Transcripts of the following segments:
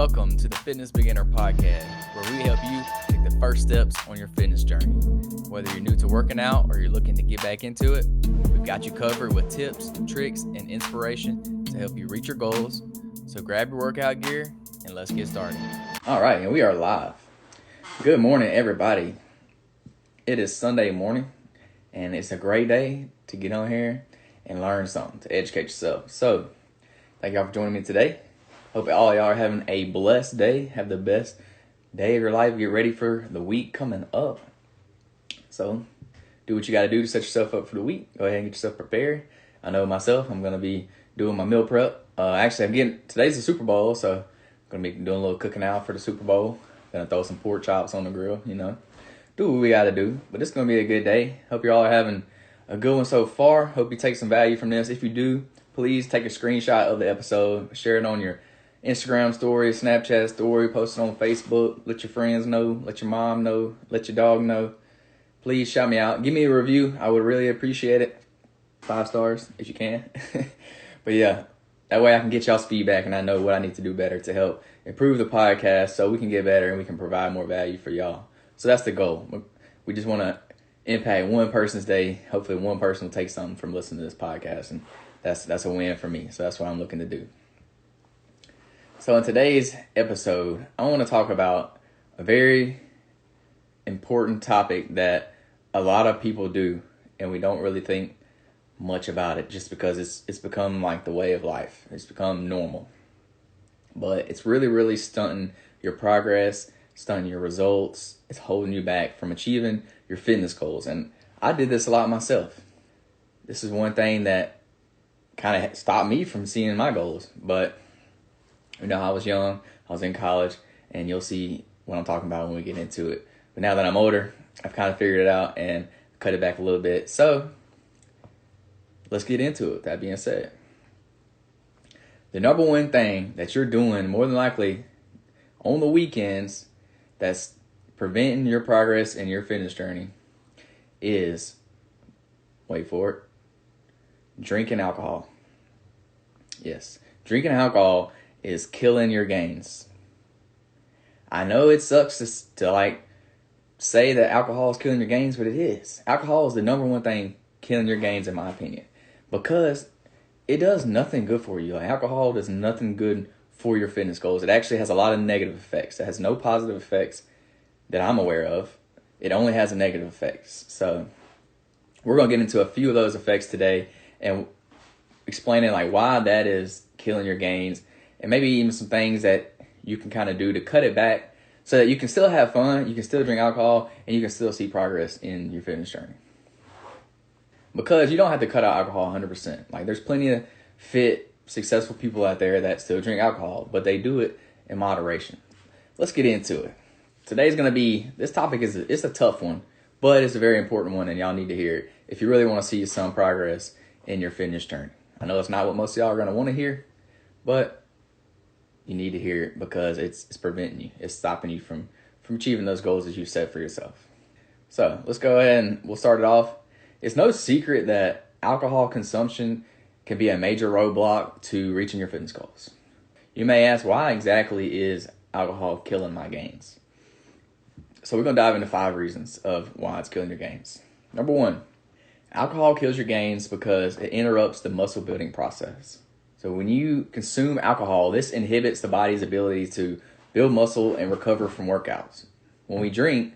Welcome to the Fitness Beginner Podcast, where we help you take the first steps on your fitness journey. Whether you're new to working out or you're looking to get back into it, we've got you covered with tips, tricks, and inspiration to help you reach your goals. So grab your workout gear and let's get started. All right, and we are live. Good morning, everybody. It is Sunday morning, and it's a great day to get on here and learn something, to educate yourself. So, thank y'all for joining me today. Hope all y'all are having a blessed day. Have the best day of your life. Get ready for the week coming up. So, do what you got to do to set yourself up for the week. Go ahead and get yourself prepared. I know myself, I'm going to be doing my meal prep. Today's the Super Bowl, so I'm going to be doing a little cooking out for the Super Bowl. Going to throw some pork chops on the grill, Do what we got to do. But it's going to be a good day. Hope you all are having a good one so far. Hope you take some value from this. If you do, please take a screenshot of the episode. Share it on your Instagram story, Snapchat story, post it on Facebook. Let your friends know. Let your mom know. Let your dog know. Please shout me out. Give me a review. I would really appreciate it. 5 stars if you can. But yeah, that way I can get y'all's feedback and I know what I need to do better to help improve the podcast so we can get better and we can provide more value for y'all. So that's the goal. We just want to impact one person's day. Hopefully one person will take something from listening to this podcast, and that's a win for me. So that's what I'm looking to do. So in today's episode, I want to talk about a very important topic that a lot of people do, and we don't really think much about it just because it's become like the way of life. It's become normal. But it's really, really stunting your progress, stunting your results. It's holding you back from achieving your fitness goals. And I did this a lot myself. This is one thing that kind of stopped me from seeing my goals. But I was young, I was in college, and you'll see what I'm talking about when we get into it. But now that I'm older, I've kind of figured it out and cut it back a little bit. So let's get into it. That being said, the number one thing that you're doing more than likely on the weekends that's preventing your progress in your fitness journey is, wait for it, drinking alcohol. Yes, drinking alcohol is killing your gains. I know it sucks to say that alcohol is killing your gains, but it is. Alcohol is the number one thing killing your gains, in my opinion, because it does nothing good for you. Alcohol does nothing good for your fitness goals. It actually has a lot of negative effects. It has no positive effects that I'm aware of. It only has negative effects. So we're going to get into a few of those effects today and explaining why that is killing your gains, and maybe even some things that you can kind of do to cut it back so that you can still have fun, you can still drink alcohol, and you can still see progress in your fitness journey. Because you don't have to cut out alcohol 100%. There's plenty of fit, successful people out there that still drink alcohol, but they do it in moderation. Let's get into it. This topic it's a tough one, but it's a very important one, and y'all need to hear it if you really want to see some progress in your fitness journey. I know it's not what most of y'all are going to want to hear, but you need to hear it because it's preventing you. It's stopping you from achieving those goals that you set for yourself. So let's go ahead and we'll start it off. It's no secret that alcohol consumption can be a major roadblock to reaching your fitness goals. You may ask, why exactly is alcohol killing my gains? So we're going to dive into 5 reasons of why it's killing your gains. Number 1, alcohol kills your gains because it interrupts the muscle building process. So when you consume alcohol, this inhibits the body's ability to build muscle and recover from workouts. When we drink,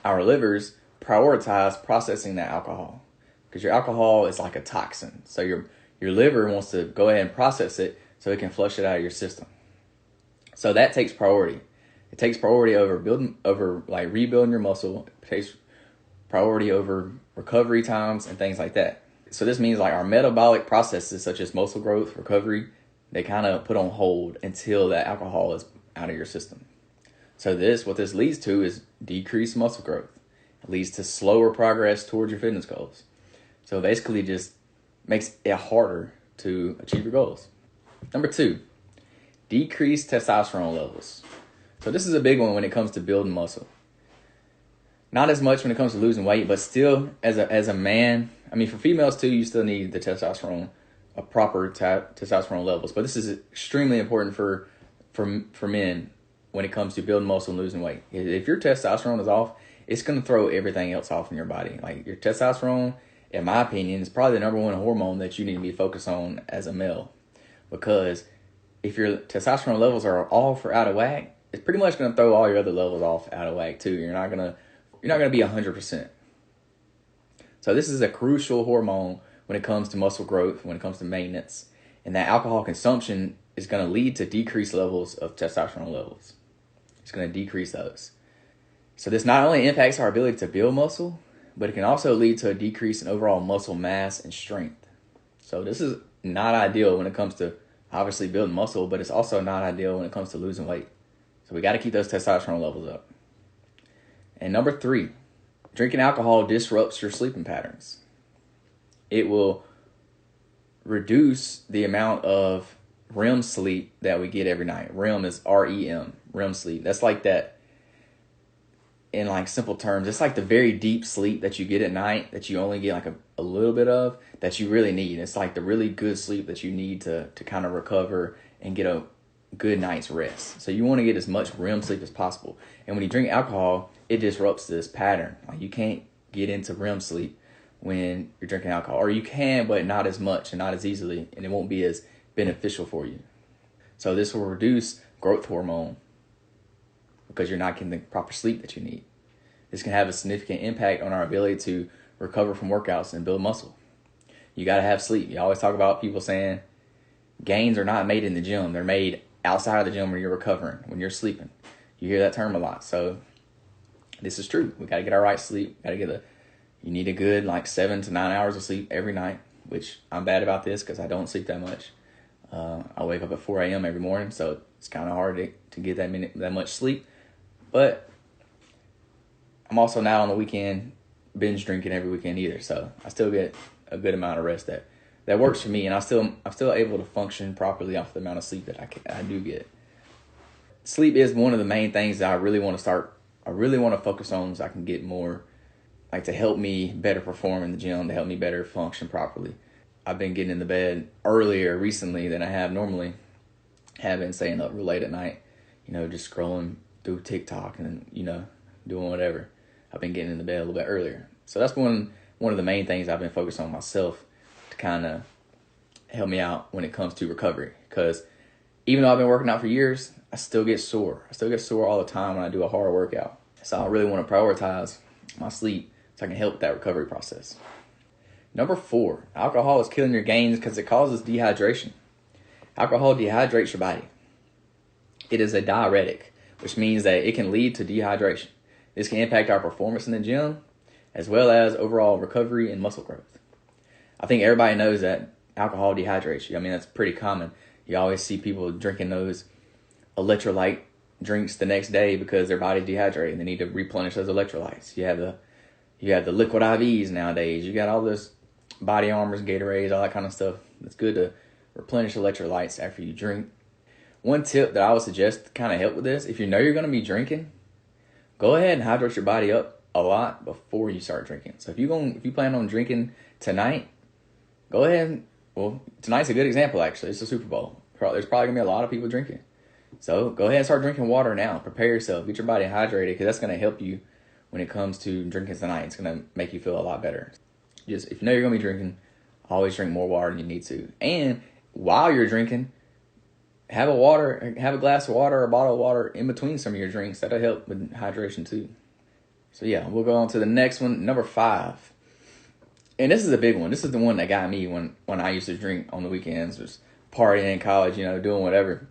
our livers prioritize processing that alcohol because your alcohol is like a toxin. So your liver wants to go ahead and process it so it can flush it out of your system. So that takes priority. It takes priority over rebuilding your muscle. It takes priority over recovery times and things like that. So this means our metabolic processes such as muscle growth, recovery, they kind of put on hold until that alcohol is out of your system. So what this leads to is decreased muscle growth. It leads to slower progress towards your fitness goals. So basically just makes it harder to achieve your goals. Number 2, decreased testosterone levels. So this is a big one when it comes to building muscle. Not as much when it comes to losing weight, but still as a man, for females too, you still need the testosterone, proper testosterone levels. But this is extremely important for for men when it comes to building muscle and losing weight. If your testosterone is off, it's going to throw everything else off in your body. Like your testosterone, in my opinion, is probably the number one hormone that you need to be focused on as a male. Because if your testosterone levels are off or out of whack, it's pretty much going to throw all your other levels off out of whack too. You're not going to be 100%. So this is a crucial hormone when it comes to muscle growth, when it comes to maintenance. And that alcohol consumption is going to lead to decreased levels of testosterone levels. It's going to decrease those. So this not only impacts our ability to build muscle, but it can also lead to a decrease in overall muscle mass and strength. So this is not ideal when it comes to obviously building muscle, but it's also not ideal when it comes to losing weight. So we got to keep those testosterone levels up. And number 3, drinking alcohol disrupts your sleeping patterns. It will reduce the amount of REM sleep that we get every night. REM is REM, REM sleep. That's like that, in like simple terms, it's like the very deep sleep that you get at night that you only get like a little bit of that you really need. It's like the really good sleep that you need to kind of recover and get a good night's rest. So you want to get as much REM sleep as possible. And when you drink alcohol, it disrupts this pattern. Like you can't get into REM sleep when you're drinking alcohol, or you can, but not as much and not as easily, and it won't be as beneficial for you. So this will reduce growth hormone because you're not getting the proper sleep that you need. This can have a significant impact on our ability to recover from workouts and build muscle. You got to have sleep. You always talk about people saying gains are not made in the gym. They're made outside of the gym when you're recovering, when you're sleeping. You hear that term a lot. So this is true. We got to get our right sleep. You need a good 7 to 9 hours of sleep every night, which I'm bad about this because I don't sleep that much. I wake up at 4 a.m. every morning, so it's kind of hard to get that much sleep. But I'm also not on the weekend binge drinking every weekend either, so I still get a good amount of rest that works for me, and I'm still able to function properly off the amount of sleep that I do get. Sleep is one of the main things that I really want to focus on so I can get more, to help me better perform in the gym, to help me better function properly. I've been getting in the bed earlier recently than I have normally. Have been staying up real late at night, just scrolling through TikTok and, doing whatever. I've been getting in the bed a little bit earlier. So that's one of the main things I've been focused on myself to kind of help me out when it comes to recovery. Because even though I've been working out for years, I still get sore. I still get sore all the time when I do a hard workout. So I really want to prioritize my sleep so I can help with that recovery process. Number 4, alcohol is killing your gains because it causes dehydration. Alcohol dehydrates your body. It is a diuretic, which means that it can lead to dehydration. This can impact our performance in the gym, as well as overall recovery and muscle growth. I think everybody knows that alcohol dehydrates you. I mean, that's pretty common. You always see people drinking those electrolyte drinks the next day because their body's dehydrated and they need to replenish those electrolytes. You have the liquid IVs nowadays. You got all this Body Armors, Gatorades, all that kind of stuff. It's good to replenish electrolytes after you drink. One tip that I would suggest to kind of help with this, if you know you're going to be drinking, go ahead and hydrate your body up a lot before you start drinking. So if you plan on drinking tonight, go ahead. Well, tonight's a good example, actually. It's the Super Bowl. There's probably going to be a lot of people drinking. So go ahead and start drinking water now. Prepare yourself. Get your body hydrated because that's going to help you when it comes to drinking tonight. It's going to make you feel a lot better. Just if you know you're going to be drinking, always drink more water than you need to. And while you're drinking, have a glass of water or a bottle of water in between some of your drinks. That'll help with hydration too. So yeah, we'll go on to the next one, number 5. And this is a big one. This is the one that got me when I used to drink on the weekends, was partying in college, doing whatever.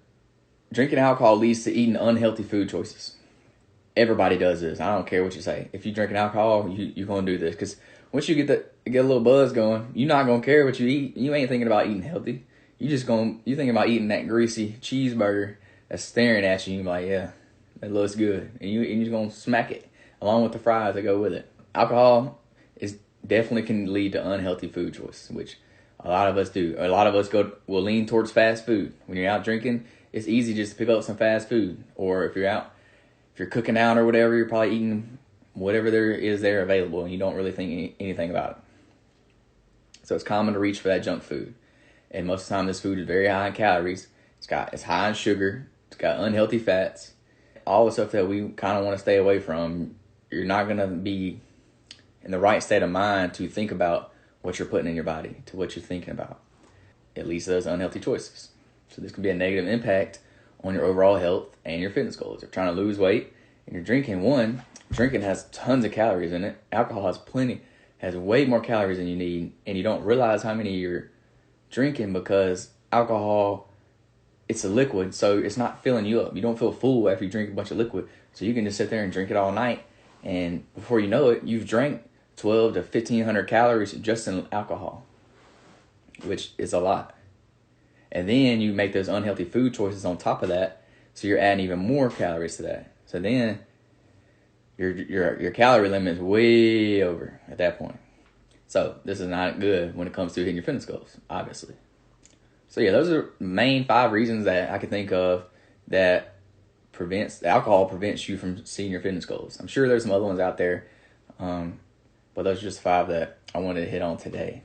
Drinking alcohol leads to eating unhealthy food choices. Everybody does this. I don't care what you say. If you're drinking alcohol, you're going to do this. Because once you get a little buzz going, you're not going to care what you eat. You ain't thinking about eating healthy. You're thinking about eating that greasy cheeseburger that's staring at you. You're like, yeah, that looks good. And you're just going to smack it along with the fries that go with it. Alcohol definitely can lead to unhealthy food choices, which a lot of us do. A lot of us will lean towards fast food. When you're out drinking, it's easy just to pick up some fast food. Or if you're cooking out or whatever, you're probably eating whatever there is there available, and you don't really think anything about it. So it's common to reach for that junk food. And most of the time, this food is very high in calories. It's high in sugar. It's got unhealthy fats, all the stuff that we kind of want to stay away from. You're not going to be in the right state of mind to think about what you're putting in your body, to what you're thinking about. It leads to those unhealthy choices. So this can be a negative impact on your overall health and your fitness goals. If you're trying to lose weight and you're drinking, drinking has tons of calories in it. Alcohol has way more calories than you need, and you don't realize how many you're drinking because alcohol, it's a liquid, so it's not filling you up. You don't feel full after you drink a bunch of liquid, so you can just sit there and drink it all night, and before you know it, you've drank 12 to 1,500 calories just in alcohol, which is a lot. And then you make those unhealthy food choices on top of that, so you're adding even more calories to that. So then your calorie limit is way over at that point. So this is not good when it comes to hitting your fitness goals, obviously. So yeah, those are the main 5 reasons that I can think of that alcohol prevents you from seeing your fitness goals. I'm sure there's some other ones out there, but those are just 5 that I wanted to hit on today.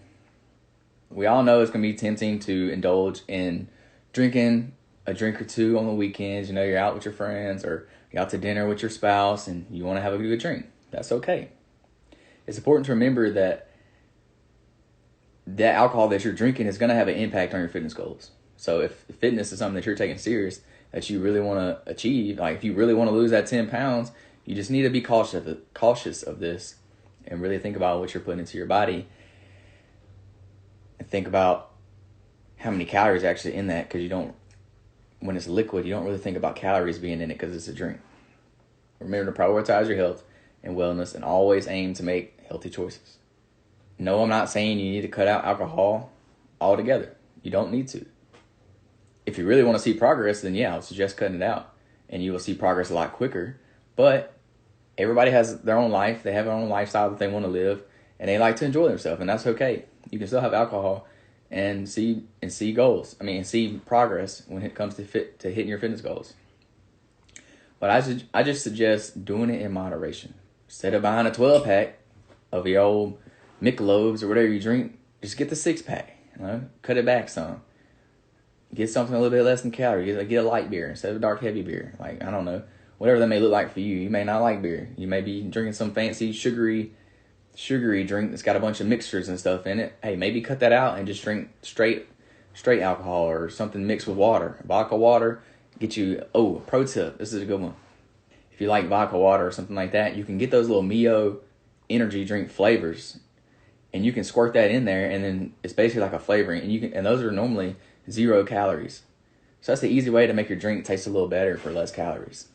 We all know it's going to be tempting to indulge in drinking a drink or two on the weekends. You know, you're out with your friends or you're out to dinner with your spouse and you want to have a good drink. That's okay. It's important to remember that alcohol that you're drinking is going to have an impact on your fitness goals. So if fitness is something that you're taking serious, that you really want to achieve, like if you really want to lose that 10 pounds, you just need to be cautious of this and really think about what you're putting into your body. And think about how many calories are actually in that, because when it's liquid, you don't really think about calories being in it because it's a drink. Remember to prioritize your health and wellness and always aim to make healthy choices. No, I'm not saying you need to cut out alcohol altogether. You don't need to. If you really want to see progress, then yeah, I would suggest cutting it out, and you will see progress a lot quicker. But everybody has their own life. They have their own lifestyle that they want to live, and they like to enjoy themselves, and that's okay. You can still have alcohol and see goals. See progress when it comes to hitting your fitness goals. But I just suggest doing it in moderation. Instead of buying a 12-pack of your old Michelob's or whatever you drink, just get the 6-pack. Cut it back some. Get something a little bit less than calories. Get a light beer instead of a dark heavy beer. I don't know, whatever that may look like for you. You may not like beer. You may be drinking some fancy sugary drink that's got a bunch of mixtures and stuff in it. Hey, maybe cut that out and just drink straight alcohol or something mixed with water. Vodka water, get you, a pro tip, this is a good one. If you like vodka water or something like that, you can get those little Mio energy drink flavors and you can squirt that in there, and then it's basically like a flavoring, and those are normally 0 calories. So that's the easy way to make your drink taste a little better for less calories.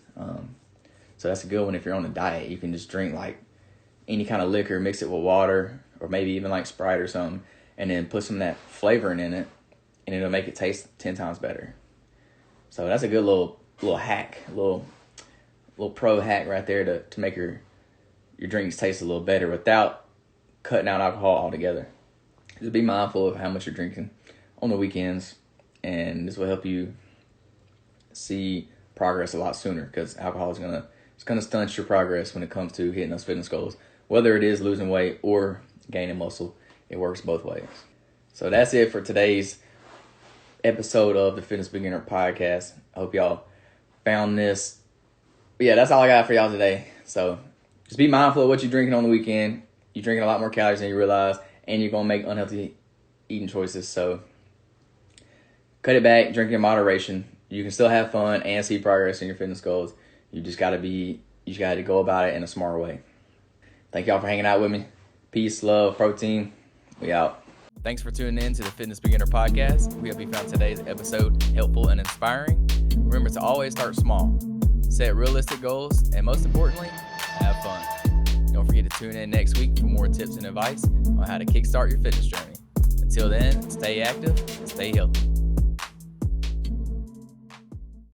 So that's a good one if you're on a diet. You can just drink like any kind of liquor, mix it with water, or maybe even like Sprite or something, and then put some of that flavoring in it, and it'll make it taste 10 times better. So that's a good little hack, little pro hack right there to make your drinks taste a little better without cutting out alcohol altogether. Just be mindful of how much you're drinking on the weekends, and this will help you see progress a lot sooner, because alcohol is gonna stunt your progress when it comes to hitting those fitness goals. Whether it is losing weight or gaining muscle, it works both ways. So that's it for today's episode of the Fitness Beginner Podcast. I hope y'all found this. But yeah, that's all I got for y'all today. So just be mindful of what you're drinking on the weekend. You're drinking a lot more calories than you realize, and you're going to make unhealthy eating choices. So cut it back, drink in moderation. You can still have fun and see progress in your fitness goals. You just got to go about it in a smart way. Thank y'all for hanging out with me. Peace, love, protein. We out. Thanks for tuning in to the Fitness Beginner Podcast. We hope you found today's episode helpful and inspiring. Remember to always start small, set realistic goals, and most importantly, have fun. Don't forget to tune in next week for more tips and advice on how to kickstart your fitness journey. Until then, stay active and stay healthy.